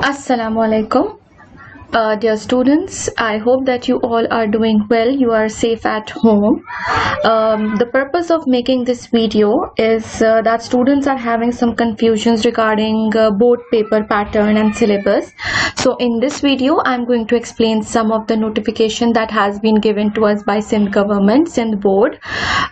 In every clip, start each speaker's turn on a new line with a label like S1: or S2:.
S1: Assalamualaikum. Dear students, I hope that you all are doing well. You are safe at home. The purpose of making this video is that students are having some confusions regarding board paper pattern and syllabus. So in this video, I'm going to explain some of the notification that has been given to us by Sindh government, Sindh board.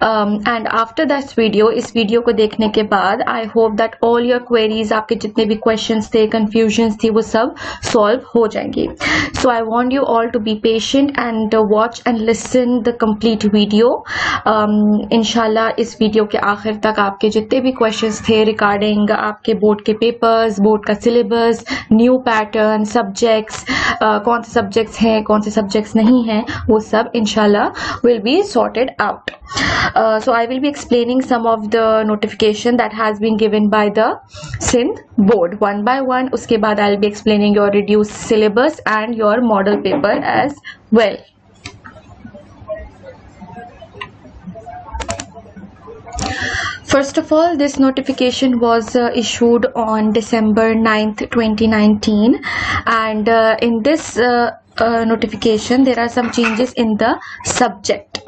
S1: And after that video, इस video को देखने के बाद I hope that all your queries, आपके जितने भी questions थे, confusions थी, वो सब solve हो जाएंगी. So I want you all to be patient and watch and listen the complete video. इंशाल्लाह इस वीडियो के आखिर तक आपके जितने भी questions थे regarding आपके बोर्ड के papers, बोर्ड का syllabus, new pattern, subjects, कौन से subjects हैं, कौन से subjects नहीं हैं, वो सब इंशाल्लाह will be sorted out. So I will be explaining some of the notification that has been given by the Sindh board one by one. उसके बाद I'll be explaining your reduced syllabus and your model paper as well. First of all, this notification was issued on December 9th, 2019, and in this notification there are some changes in the subject.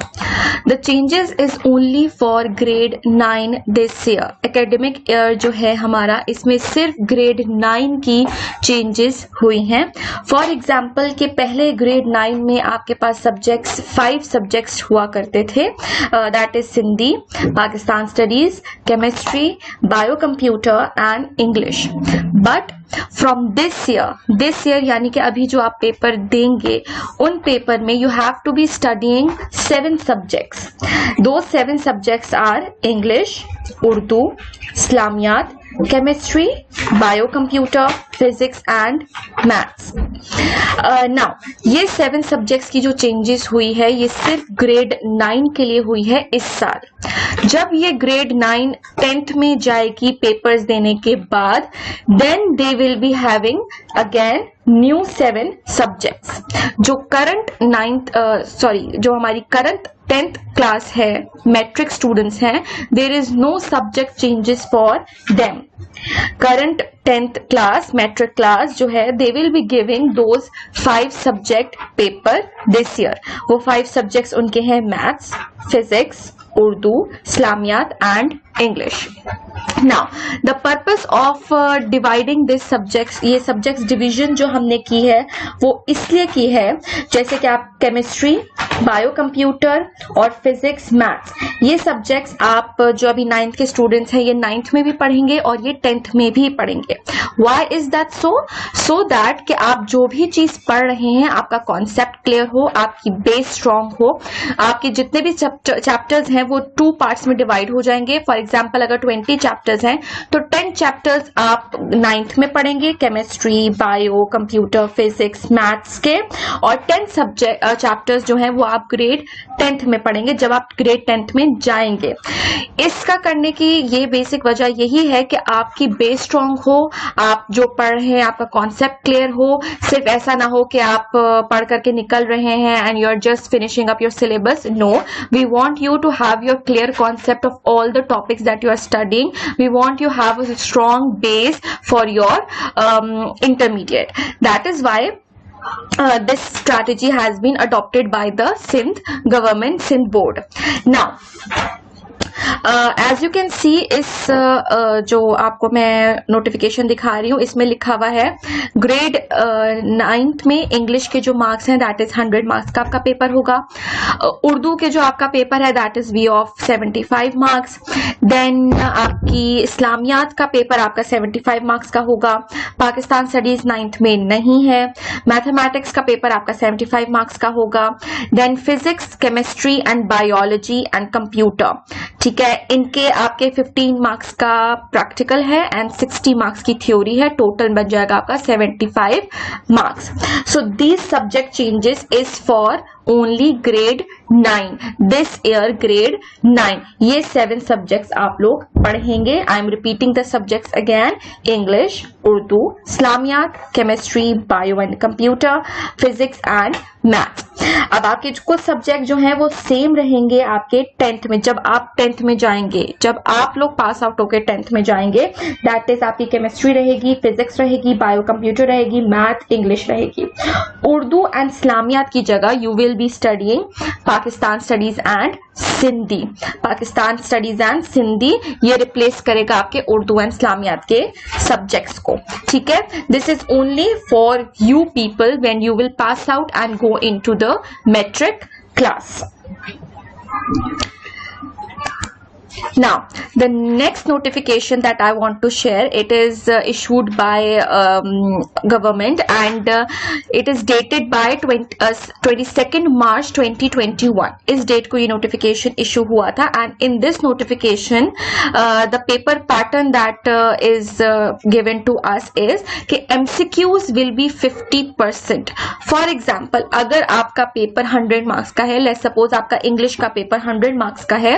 S1: The changes is only for grade 9 this year. Academic year जो है हमारा, इसमें सिर्फ grade 9 की changes हुई हैं. For example के पहले grade 9 में आपके पास subjects 5 subjects हुआ करते थे. That is Sindhi, Pakistan Studies, Chemistry, Biocomputer and English. But from this year यानी कि अभी जो आप पेपर देंगे उन पेपर में you have to be studying 7 subjects. Those 7 subjects are English, Urdu, Islamiyat, Chemistry, Biocomputer, Physics and Maths. Now ये 7 subjects की जो changes हुई है ये सिर्फ grade 9 के लिए हुई है इस साल. जब ये grade 9 10th में जाएगी papers देने के बाद, then they will be having again new 7 subjects. जो current 9th जो हमारी current 10th class है, metric students हैं, there is no subject changes for them. Current 10th class, metric class जो है, they will be giving those 5 subject paper this year. वो 5 subjects उनके हैं maths, physics, Urdu, Islamiyat and English. Now the purpose of dividing this subjects, ये subjects division जो हमने की है वो इसलिए की है, जैसे कि आप chemistry, biocomputer और physics, maths, ये subjects आप जो अभी 9th के students हैं ये 9th में भी पढ़ेंगे और ये 10th में भी पढ़ेंगे. Why is that so? So that कि आप जो भी चीज पढ़ रहे हैं आपका concept clear हो, आपकी base strong हो, आपके जितने भी chapters हैं वो 2 parts में divide हो जाएंगे. For example अगर 20 chapters हैं तो 10 chapters आप 9th में पढ़ेंगे, chemistry, bio, computer, physics, maths के, और 10 chapters जो हैं वो आप grade 10th में पढ़ेंगे जब आप grade 10th में जाएंगे. इसका करने की ये बेसिक वजह यही है कि आपकी बेस स्ट्रांग हो, आप जो पढ़ रहे हैं आपका कॉन्सेप्ट क्लियर हो. सिर्फ ऐसा ना हो कि आप पढ़ करके निकल रहे हैं and you are just finishing up your syllabus. No, we want you to have your clear concept of all the topics that you are studying. We want you have a strong base for your intermediate. That is why this strategy has been adopted by the Sindh government, Sindh board. Now as you can see, इस जो आपको मैं notification दिखा रही हूँ इसमें लिखा हुआ है ग्रेड 9th में इंग्लिश के जो मार्क्स हैं दैट इज 100 मार्क्स का आपका पेपर होगा. उर्दू के जो आपका पेपर है that is we of 75 marks. Then आपकी इस्लामियात का पेपर आपका 75 मार्क्स का होगा. पाकिस्तान स्टडीज 9th में नहीं है. मैथमेटिक्स का पेपर आपका 75 मार्क्स का होगा. Then physics, chemistry and biology and computer, ठीक है, इनके आपके 15 मार्क्स का प्रैक्टिकल है एंड 60 मार्क्स की थ्योरी है. टोटल बन जाएगा आपका 75 marks. So these subject changes is for only grade 9, this year grade 9। ये 7 सब्जेक्ट्स आप लोग पढ़ेंगे। I am repeating the subjects again, English, Urdu, Islamiyat, chemistry, bio and computer, physics and maths. अब आपके कुछ सब्जेक्ट जो हैं वो सेम रहेंगे आपके 10th में। जब आप 10th में जाएंगे, जब आप लोग पास आउट होकर 10th में जाएंगे, दैट इज आपकी केमिस्ट्री रहेगी, फिजिक्स रहेगी, बायो कंप्यूटर रहेगी, मैथ, इंग्लिश रहेगी। उर्दू एंड इस्लामियात की जगह you will B studying Pakistan studies and Sindhi. Pakistan studies and Sindhi ये रिप्लेस करेगा आपके उर्दू एंड इस्लामियात के सब्जेक्ट्स को, ठीक है। This is only for you people when you will pass out and go into the metric class. Now the next notification that I want to share, it is issued by government and it is dated by 22nd March 2021. इस date को ये notification issue हुआ था and in this notification the paper pattern that is given to us is कि MCQs will be 50%. For example, अगर आपका paper 100 marks का है, let's suppose आपका इंग्लिश का पेपर 100 मार्क्स का है,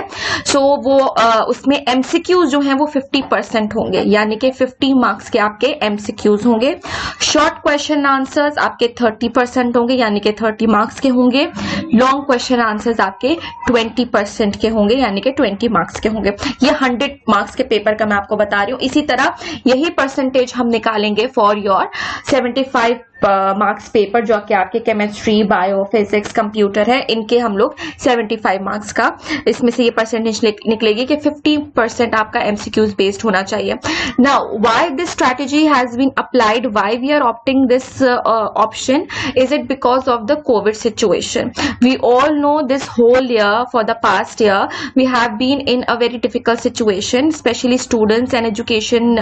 S1: so वो उसमें MCQs जो हैं वो 50% होंगे, यानी कि 50 मार्क्स के आपके MCQs होंगे। शॉर्ट क्वेश्चन आंसर्स आपके 30% होंगे, यानी कि 30 मार्क्स के होंगे। लॉन्ग क्वेश्चन आंसर्स आपके 20% के होंगे, यानी कि 20 मार्क्स के होंगे। ये 100 मार्क्स के पेपर का मैं आपको बता रही हूँ। इसी तरह यही परसेंटेज हम निकालेंगे फॉर योर 75 मार्क्स पेपर, जो कि आपके केमिस्ट्री, बायो, फिजिक्स, कंप्यूटर है, इनके हम लोग 75 मार्क्स का इसमें से ये परसेंटेज निकलेगी कि 50% आपका MCQs बेस्ड होना चाहिए। Now why this strategy has been applied, why we are opting this option, is it because of the COVID situation. We all know this whole year, for the past year we have been in a very difficult situation, specially students and education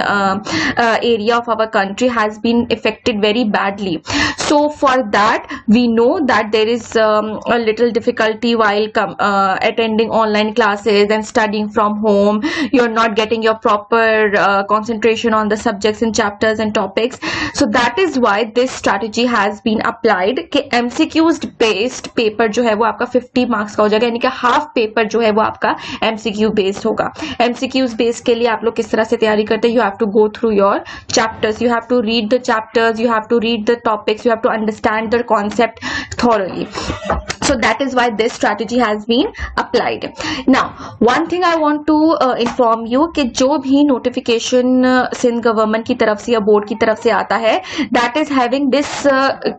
S1: area of our country has been affected very badly. So for that we know that there is a little difficulty while attending online classes and studying from home. You're not getting your proper concentration on the subjects and chapters and topics. So that is why this strategy has been applied कि MCQs based paper जो है वो आपका 50 marks का हो जाएगा, यानी कि half paper जो है वो आपका MCQ based होगा। MCQs based के लिए आप लोग किस तरह से तैयारी करते हैं? You have to go through your chapters, you have to read the chapters, you have to read the topics, you have to understand the concept thoroughly. So that is why this strategy has been applied. Now one thing I want to inform you कि जो भी notification Sindh government की तरफ से या board की तरफ से आता है, that is having this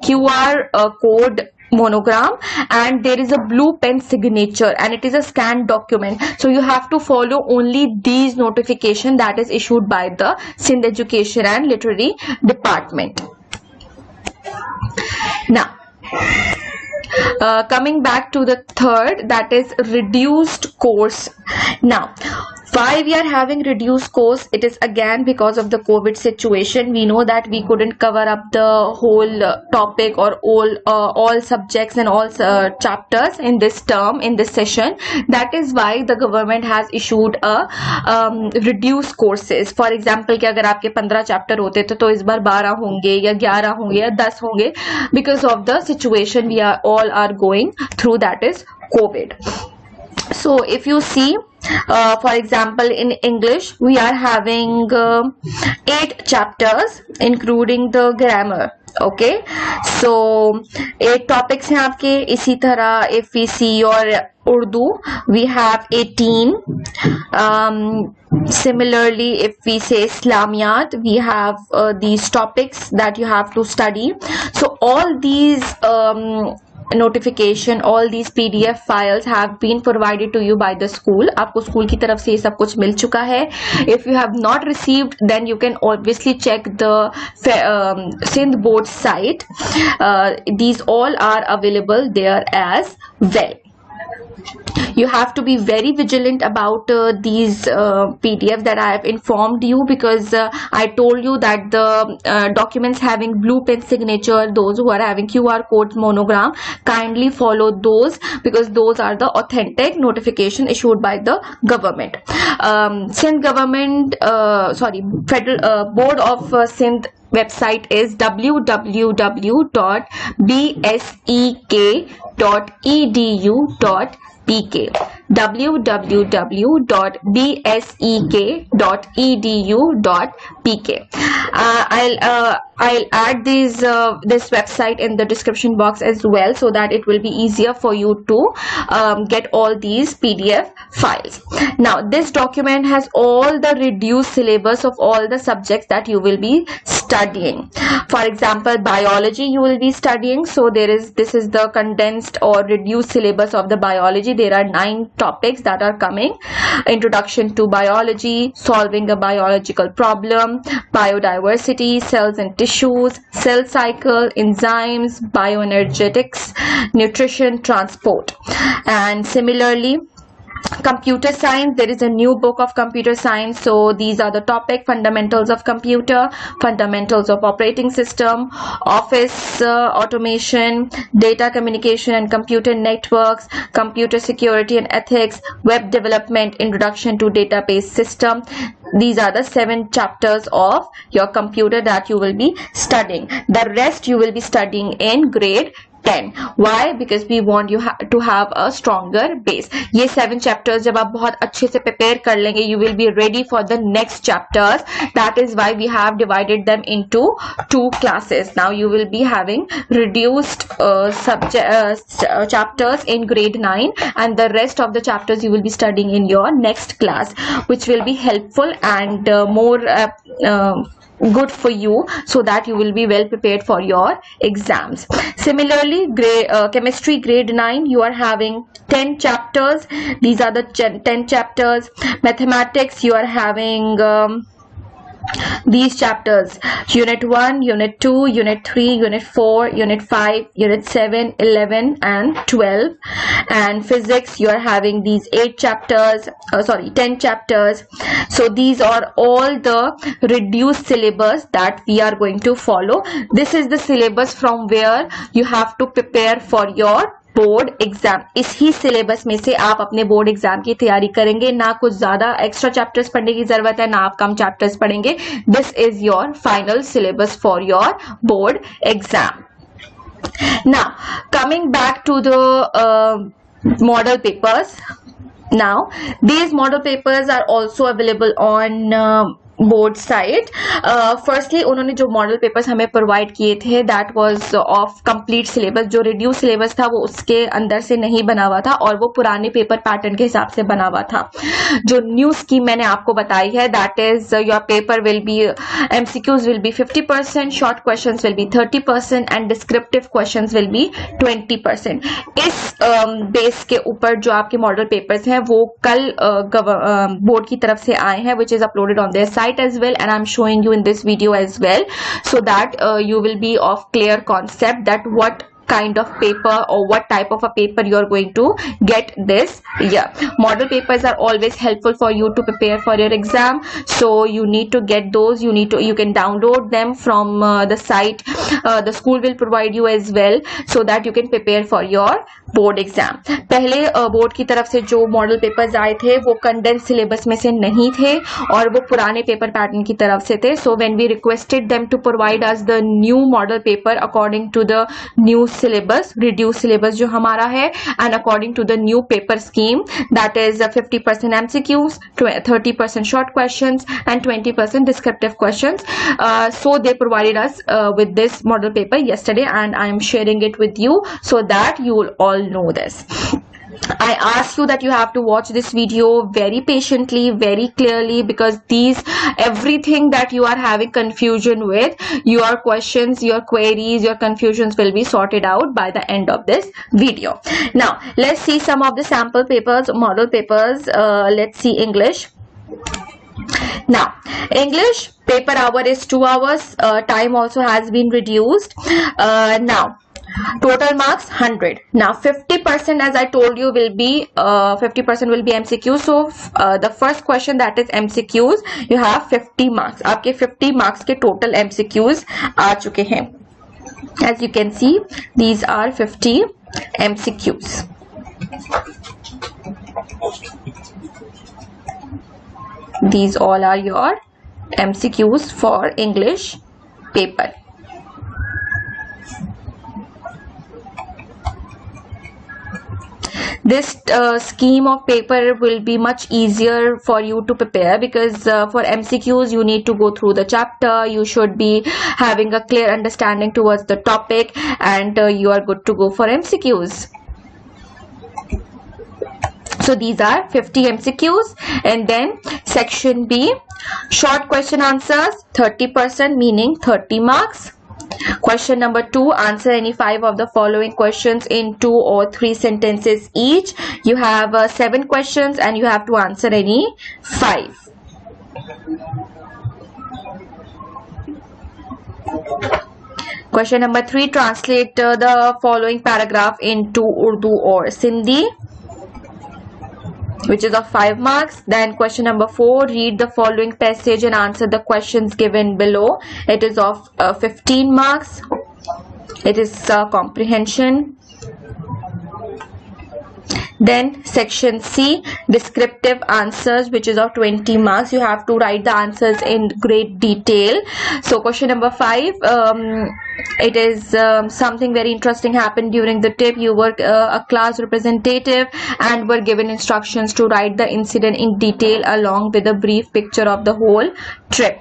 S1: QR code monogram and there is a blue pen signature and it is a scanned document. So you have to follow only these notification that is issued by the Sindh Education and Literary Department. Now coming back to the third, that is reduced course. Now why we are having reduced course, it is again because of the COVID situation. We know that we couldn't cover up the whole topic or all subjects and all chapters in this term, in this session. That is why the government has issued a reduced courses. For example कि अगर आपके 15 chapter होते थे तो इस बार 12 होंगे या 11 होंगे या 10 होंगे, because of the situation we are all are going through, that is COVID. So if you see, for example in English we are having 8 chapters including the grammar. Okay, so 8 topics हैं आपके. इसी तरह if we see your Urdu, we have 18. Similarly, if we say Islamiyat, we have these topics that you have to study. So all these notification, all these PDF files have been provided to you by the school. आपको school की तरफ से ये सब कुछ मिल चुका है. If you have not received, then you can obviously check the Sindh board site. These all are available there as well. You have to be very vigilant about these PDFs that I have informed you, because I told you that the documents having blue pen signature, those who are having QR codes, monogram, kindly follow those, because those are the authentic notification issued by the government. Sindh government, Federal Board of Sindh website is www.bsek www.bsek.edu.pk www.bsek.edu.pk. I'll add this website in the description box as well, so that it will be easier for you to get all these PDF files. Now this document has all the reduced syllabus of all the subjects that you will be studying. For example, biology you will be studying, so this is the condensed or reduced syllabus of the biology. There are 9 topics that are coming: introduction to biology, solving a biological problem, biodiversity, cells and tissues, cell cycle, enzymes, bioenergetics, nutrition, transport. And similarly, computer science, there is a new book of computer science. So these are the topic: fundamentals of computer, fundamentals of operating system, office automation, data communication and computer networks, computer security and ethics, web development, introduction to database system. These are the 7 chapters of your computer that you will be studying. The rest you will be studying in grade 10. Why? Because we want you to have a stronger base. ये 7 chapters जब आप बहुत अच्छे से prepare कर लेंगे, you will be ready for the next chapters. That is why we have divided them into 2 classes. Now you will be having reduced chapters in grade 9, and the rest of the chapters you will be studying in your next class, which will be helpful and more good for you, so that you will be well prepared for your exams. Similarly, chemistry grade 9, you are having 10 chapters. These are the 10 chapters. Mathematics, you are having these chapters: unit 1, unit 2, unit 3, unit 4, unit 5, unit 7, 11 and 12. And physics, you are having these 10 chapters. So these are all the reduced syllabus that we are going to follow. This is the syllabus from where you have to prepare for your board exam. इसी syllabus में से आप अपने board exam की तैयारी करेंगे. ना कुछ ज्यादा एक्स्ट्रा चैप्टर्स पढ़ने की जरूरत है, ना आप कम चैप्टर्स पढ़ेंगे. This is your final syllabus for your board exam. Now coming back to the model papers. Now these model papers are also available on board site. Firstly उन्होंने जो मॉडल पेपर्स हमें प्रोवाइड किए थे, that was of complete syllabus. जो reduce syllabus था वो उसके अंदर से नहीं बना हुआ था, और वो पुराने पेपर पैटर्न के हिसाब से बना हुआ था. जो न्यू स्कीम मैंने आपको बताई है, that is your paper will be, MCQs will be 50%, short questions will be 30% and descriptive questions will be 20%. इस बेस के ऊपर जो आपके मॉडल पेपर्स हैं वो कल बोर्ड की तरफ से आए हैं, which is uploaded on their site as well, and I'm showing you in this video as well, so that you will be of clear concept that what kind of paper or what type of a paper you are going to get this year. Model papers are always helpful for you to prepare for your exam, so you need to get those. You can download them from the site. The school will provide you as well, so that you can prepare for your board exam. पहले board की तरफ से जो model papers आए थे वो condense syllabus में से नहीं थे, और वो पुराने पेपर पैटर्न की तरफ से थे. So when we requested them to provide us the new model paper according to the new syllabus, reduced syllabus जो हमारा है, and according to the new paper scheme, that is 50% MCQs, 30% short questions and 20% descriptive questions. So they provided us with this model paper yesterday, and I am sharing it with you so that you will all know this. I ask you that you have to watch this video very patiently, very clearly, because everything that you are having confusion with, your questions, your queries, your confusions will be sorted out by the end of this video. Now let's see some of the sample papers, model papers. Let's see English. Now English paper hour is 2 hours. Time also has been reduced. Now total marks 100. Now 50%, as I told you, will be 50% will be MCQ. So the first question, that is MCQs, you have 50 marks. आपके 50 marks के total MCQs आ चुके हैं. As you can see, these are 50 MCQs. These all are your MCQs for English paper. this scheme of paper will be much easier for you to prepare, because for MCQs you need to go through the chapter, you should be having a clear understanding towards the topic, and you are good to go for MCQs. So these are 50 MCQs. And then section B, short question answers, 30%, meaning 30 marks. Question number 2, answer any 5 of the following questions in 2 or 3 sentences each. You have 7 questions and you have to answer any 5. Question number 3, translate the following paragraph into Urdu or Sindhi, which is of 5 marks. Then question number 4, read the following passage and answer the questions given below. It is of 15 marks. It is comprehension. Then section C, descriptive answers, which is of 20 marks. You have to write the answers in great detail. So question number 5, it is something very interesting happened during the trip. You were a class representative and were given instructions to write the incident in detail along with a brief picture of the whole trip,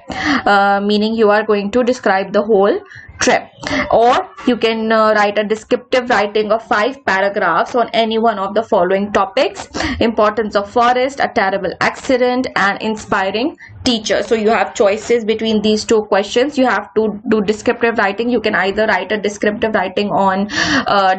S1: meaning you are going to describe the whole trip. Or you can write a descriptive writing of 5 paragraphs on any one of the following topics: importance of forest, a terrible accident, and inspiring teacher. So you have choices between these 2 questions. You have to do descriptive writing. You can either write a descriptive writing on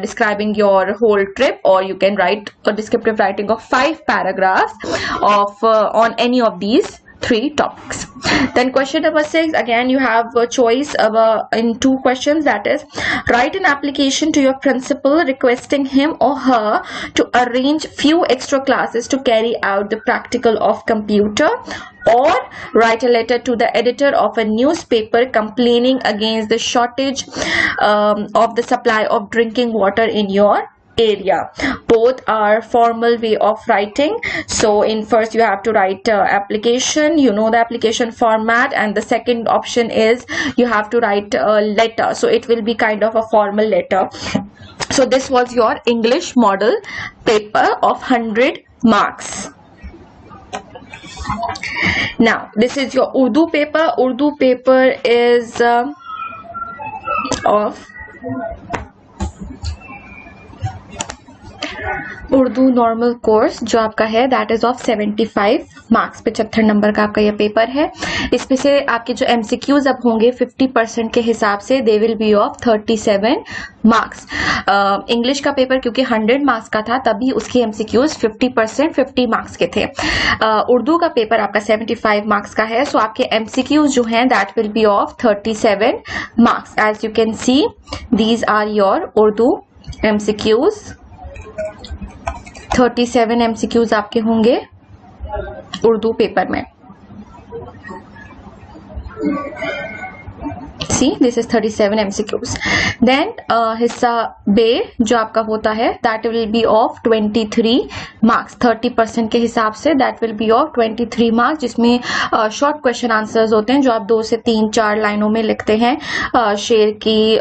S1: describing your whole trip, or you can write a descriptive writing of 5 paragraphs of on any of these 3 topics. Then question number 6, again you have a choice of in 2 questions, that is, write an application to your principal requesting him or her to arrange few extra classes to carry out the practical of computer, or write a letter to the editor of a newspaper complaining against the shortage of the supply of drinking water in your area. Both are formal way of writing. So in first you have to write application, you know the application format, and the second option is you have to write a letter, so it will be kind of a formal letter. So this was your English model paper of 100 marks. Now this is your Urdu paper. Urdu paper is of Urdu normal course जो आपका है that is of 75 marks, 75 number का आपका यह paper है। इसमें से आपके जो एमसीक्यूज अब होंगे 50% के हिसाब से they will be of 37 marks. English का पेपर क्योंकि 100 मार्क्स का था तभी उसके एमसीक्यूज 50% 50 मार्क्स के थे। उर्दू का पेपर आपका 75 मार्क्स का है, सो आपके एमसीक्यूज जो हैं that will be of 37 marks. As you can see these are your Urdu MCQs. 37 MCQs आपके होंगे उर्दू पेपर में। See, this is 37 MCQs. Then हिस्सा बे जो आपका होता है that will be of 23 marks, 30% के हिसाब से that will be of 23 marks, जिसमें शॉर्ट क्वेश्चन आंसर्स होते हैं जो आप 2 से 3-4 लाइनों में लिखते हैं। शेर की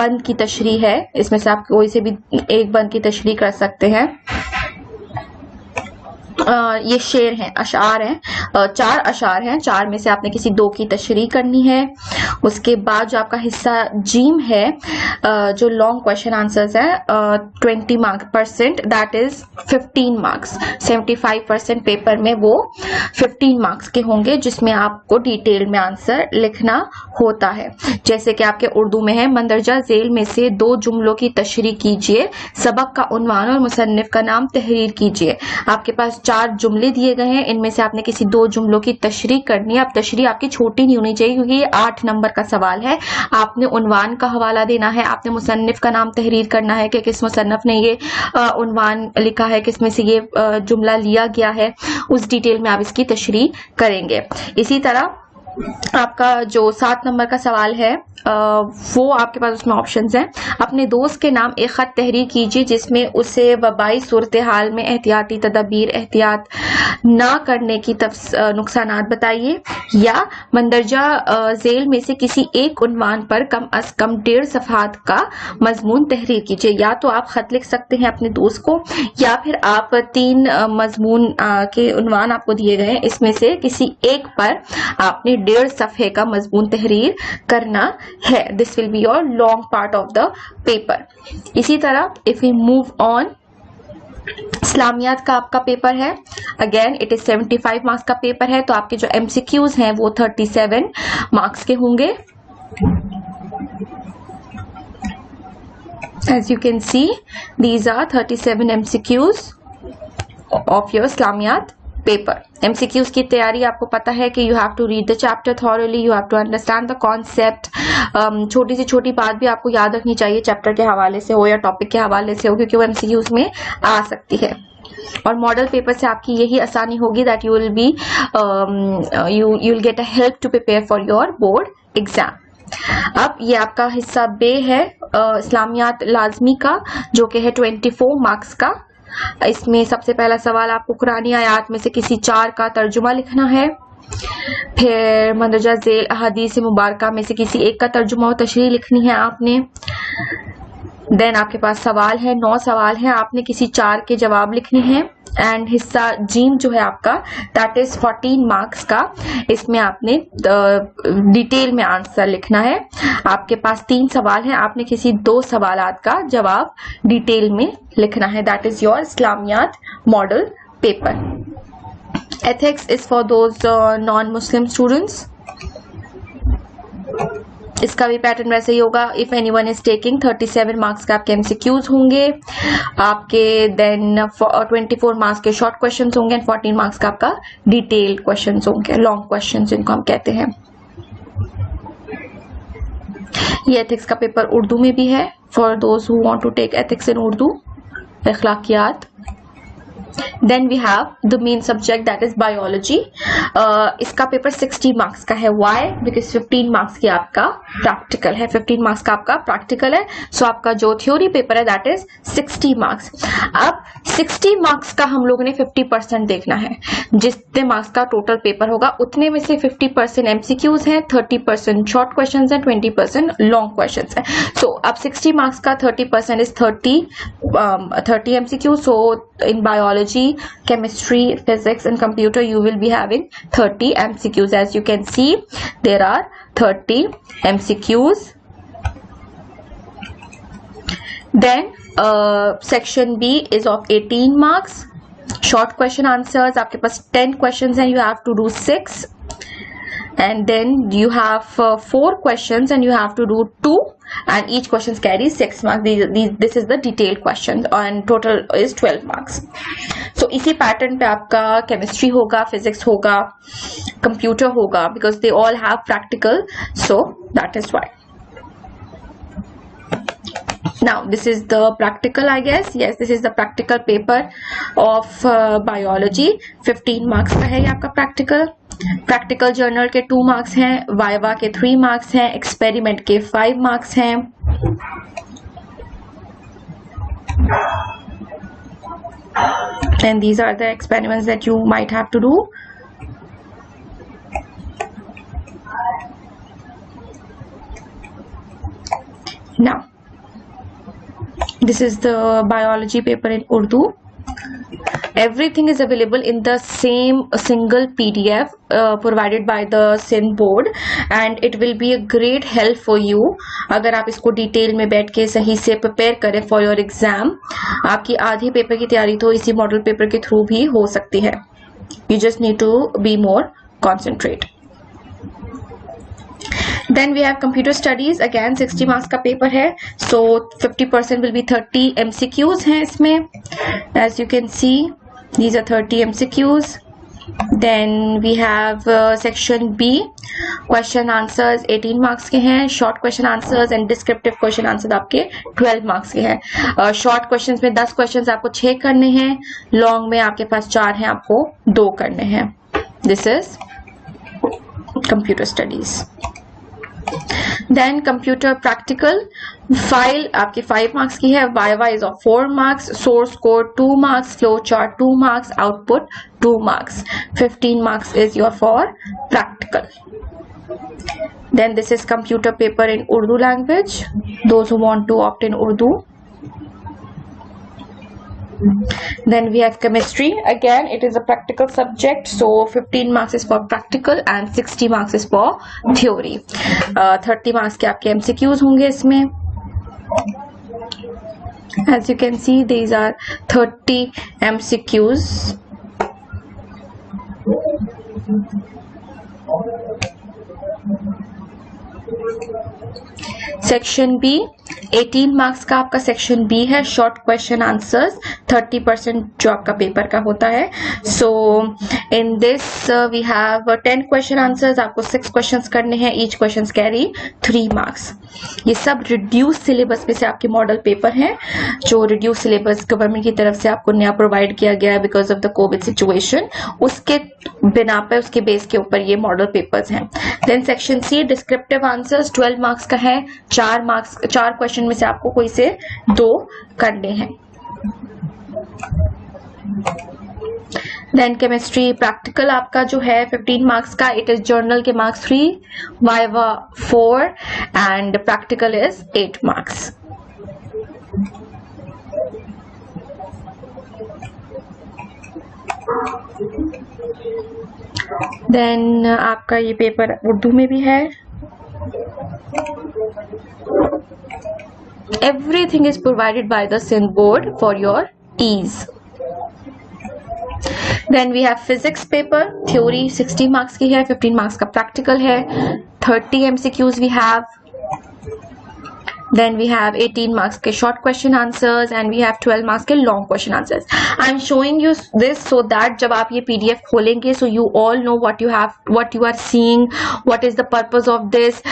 S1: बंद की तशरीह है, इसमें से आप कोई से भी एक बंद की तशरीह कर सकते हैं। ये शेर हैं, अशार हैं, 4 अशार हैं, 4 में से आपने किसी 2 की तशरीह करनी है। उसके बाद जो आपका हिस्सा जीम है जो लॉन्ग क्वेश्चन आंसर्स है 20 % दैट इज 15 मार्क्स। 75% पेपर में वो 15 मार्क्स के होंगे जिसमें आपको डिटेल में आंसर लिखना होता है। जैसे कि आपके उर्दू में है, मंदरजा झेल में से 2 जुमलों की तशरीह कीजिए, सबक का उन्वान और मुसन्निफ का नाम तहरीर कीजिए। आपके पास 4 जुमले दिए गए हैं, इनमें से आपने किसी 2 जुमलों की तशरीह करनी है। अब तशरीह आपकी छोटी नहीं होनी चाहिए क्योंकि ये 8 नंबर का सवाल है। आपने उन्वान का हवाला देना है, आपने मुसन्निफ का नाम तहरीर करना है कि किस मुसन्निफ ने ये उन्वान लिखा है, किसमें से ये जुमला लिया गया है, उस डिटेल में आप इसकी तशरीह करेंगे। इसी तरह आपका जो 7 नंबर का सवाल है वो आपके पास उसमें ऑप्शंस हैं। अपने दोस्त के नाम एक ख़त तहरीर कीजिए जिसमें उसे वबाई सूरत हाल में एहतियाती तदबीर एहतियात ना करने की नुकसानात बताइए, या मंदरजा झेल में से किसी एक उन्वान पर कम अज कम 1.5 सफ़हात का मजमून तहरीर कीजिए। या तो आप खत लिख सकते हैं अपने दोस्त को, या फिर आप 3 मजमून के उन्वान आपको दिए गए हैं, इसमें से किसी एक पर आपने 1.5 सफ़हे का मजमून तहरीर करना है। This will be your long part of the paper. इसी तरह इफ यू मूव ऑन, इस्लामियात का आपका पेपर है, अगेन इट इज 75 मार्क्स का पेपर है, तो आपके जो MCQs हैं वो 37 मार्क्स के होंगे। As you can see these are 37 MCQs of your Islamiyat paper. MCQs की तैयारी आपको पता है कि you have to read the chapter thoroughly, you have to understand the concept. छोटी से छोटी बात भी आपको याद रखनी चाहिए, चैप्टर के हवाले से हो या टॉपिक के हवाले से हो, क्योंकि वो MCQs में आ सकती है। और मॉडल पेपर से आपकी यही आसानी होगी that you will be you will get a help to prepare for your board exam. अब ये आपका हिस्सा बे है इस्लामियात लाजमी का, जो कि है 24 मार्क्स का। इसमें सबसे पहला सवाल आपको कुरानी आयात में से किसी 4 का तर्जुमा लिखना है, फिर मंदरजा झेल अहादीस मुबारका में से किसी एक का तर्जुमा और तशरीह लिखनी है आपने। देन आपके पास सवाल है, 9 सवाल हैं, आपने किसी 4 के जवाब लिखने हैं। एंड हिस्सा जीम जो है आपका दैट इज 14 मार्क्स का, इसमें आपने डिटेल में आंसर लिखना है। आपके पास 3 सवाल हैं, आपने किसी 2 सवालात का जवाब डिटेल में लिखना है। That is your Islamiyat model paper. Ethics is for those non Muslim students. इसका भी पैटर्न वैसे ही होगा। If anyone is taking 37 marks का आपके MCQs होंगे आपके, देन 24 मार्क्स के शॉर्ट क्वेश्चंस होंगे एंड 14 मार्क्स का आपका डिटेल क्वेश्चंस होंगे, लॉन्ग क्वेश्चंस जिनको हम कहते हैं। ये एथिक्स का पेपर उर्दू में भी है for those who want to take ethics in Urdu, अखलाकियात। Then we have the main subject that is biology. इसका पेपर 60 मार्क्स का है। Why? Because 15 मार्क्स की आपका प्रैक्टिकल है, 15 मार्क्स का आपका प्रैक्टिकल है। सो आपका जो थ्योरी पेपर है that is 60 मार्क्स। अब 60 मार्क्स का हम लोगों ने 50% देखना है। जितने मार्क्स का टोटल पेपर होगा उतने में से 50% MCQs हैं, 30% शॉर्ट क्वेश्चन है, 20% लॉन्ग क्वेश्चन है। सो अब 60 मार्क्स का 30% is 30 MCQ। So in biology, chemistry, physics and computer you will be having 30 MCQs. As you can see there are 30 MCQs. Then section B is of 18 marks. Short question answers, आपके पास 10 questions and you have to do 6. And then you have 4 questions and you have to do 2, and each question carries 6 marks. This is the detailed question and total is 12 marks. So इसी pattern पे आपका chemistry होगा, physics होगा, computer होगा, because they all have practical, so that is why. Now this is the practical, I guess. Yes, this is the practical paper of biology. 15 marks का है ये आपका practical. प्रैक्टिकल जर्नल के 2 marks हैं, viva के 3 marks हैं, experiment के 5 marks हैं। And these are the experiments that you might have to do. Now this is the biology paper in Urdu. Everything is available in the same single PDF provided by the Sindh board, and it will be a great help for you अगर आप इसको detail में बैठ के सही से prepare करें for your exam. आपकी आधी पेपर की तैयारी तो इसी मॉडल पेपर के थ्रू भी हो सकती है। You just need to be more concentrate. Then we have computer studies, again 60 marks का पेपर है, so 50% will be 30 MCQs हैं इसमें। As you can see these are 30 MCQs. Then we have section B, question answers 18 marks के हैं, short question answers and descriptive question answers आपके 12 marks के हैं। short questions में 10 questions आपको 6 करने हैं, long में आपके पास 4 हैं, आपको 2 करने हैं। This is computer studies. Then computer practical file आपकी 5 मार्क्स की है, viva is of 4 marks, source code 2 marks, flow chart 2 marks, output 2 marks. 15 marks is your for practical. Then this is computer paper in Urdu language, those who want to opt in Urdu. Then we have chemistry. Again, it is a practical subject, so 15 marks is for practical and 60 marks is for theory. 30 marks के आपके MCQs होंगे इसमें. As you can see, these are 30 MCQs. Section B 18 marks का आपका section B है, short question answers 30% जो आपका paper का होता है. So in this we have 10 question answers, आपको 6 क्वेश्चंस करने हैं, ईच क्वेश्चन कैरी 3 मार्क्स. ये सब रिड्यूस सिलेबस में से आपके मॉडल पेपर हैं, जो रिड्यूस सिलेबस गवर्नमेंट की तरफ से आपको नया प्रोवाइड किया गया है because of the COVID situation, उसके बिना पे उसके बेस के ऊपर ये मॉडल पेपर्स हैं. Then section C descriptive answers 12 marks का है, 4 क्वेश्चन में से आपको कोई से 2 करने हैं. देन केमिस्ट्री प्रैक्टिकल आपका जो है 15 मार्क्स का, इट इज जर्नल के marks 3, viva 4 and practical is 8 marks. Then आपका ये पेपर उर्दू में भी है. Everything is provided by the Sindh board for your ease. Then we have physics paper, theory 60 marks की है, 15 marks का practical है, 30 MCQs we have. Then we have 18 marks के short question answers and we have 12 marks के long question answers. I am showing you this so that जब आप ये PDF खोलेंगे so you all know what you are seeing, what is the purpose of this,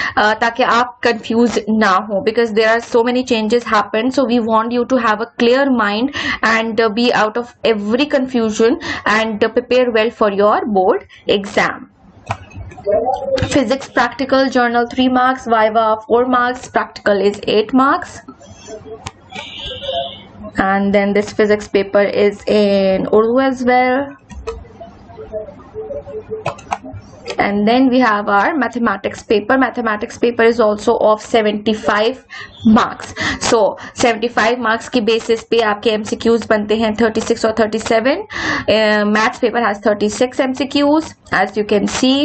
S1: ताकि आप confused ना हो, because there are so many changes happen, so we want you to have a clear mind and be out of every confusion and prepare well for your board exam. Physics practical journal 3 marks, viva 4 marks, practical is 8 marks. And then this physics paper is in Urdu as well. And then we have our mathematics paper. Mathematics paper is also of 75 marks. So 75 marks की basis पे आपके MCQs बनते हैं 36 और 37. Maths paper has 36 MCQs as you can see.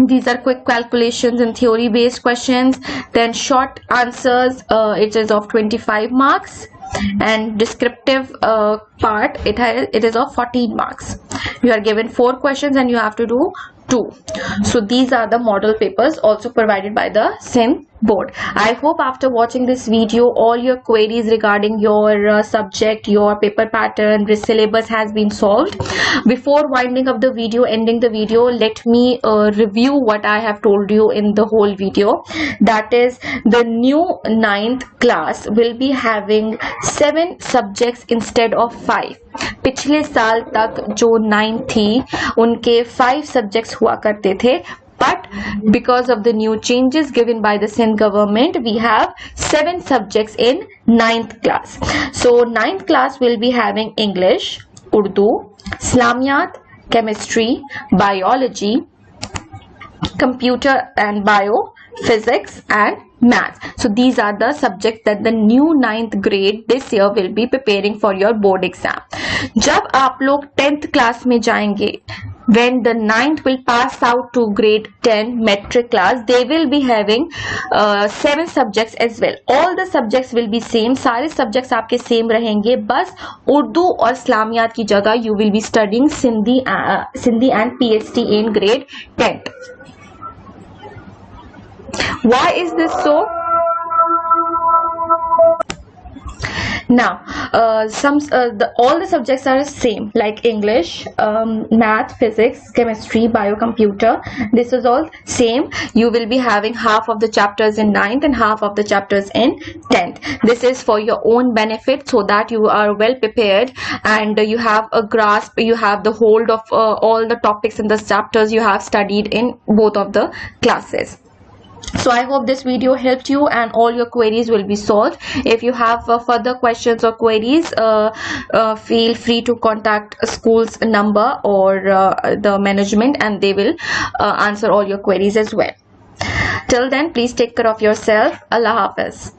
S1: These are quick calculations and theory based questions. Then short answers, it is of 25 marks, and descriptive part it is of 14 marks. You are given 4 questions and you have to do 2. So these are the model papers also provided by the Sindh board. I hope after watching this video all your queries regarding your subject, your paper pattern, syllabus has been solved. Before winding up the video, ending the video, let me review what I have told you in the whole video. That is, the new 9th class will be having 7 subjects instead of 5. पिछले साल तक जो 9 थी उनके 5 subjects हुआ करते थे, but because of the new changes given by the Sindh government, we have 7 subjects in 9th class. So 9th class will be having English, Urdu, Islamiyat, chemistry, biology, computer and bio, physics and maths. So these are the subjects that the new 9th grade this year will be preparing for your board exam. जब आप लोग 10th class में जाएंगे, when the 9th will pass out to grade 10 metric class, they will be having 7 subjects as well. All the subjects will be same. सारे subjects आपके same रहेंगे, बस उर्दू और इस्लामियात की जगह you will be studying Sindhi and PhD in grade 10th. Why is this so? Now all the subjects are same, like English, math, physics, chemistry, biocomputer. This is all same. You will be having half of the chapters in 9th and half of the chapters in 10th. This is for your own benefit, so that you are well prepared and you have a grasp, you have the hold of all the topics in the chapters you have studied in both of the classes. So I hope this video helped you and all your queries will be solved. If you have further questions or queries, feel free to contact school's number or the management, and they will answer all your queries as well. Till then, please take care of yourself. Allah Hafiz.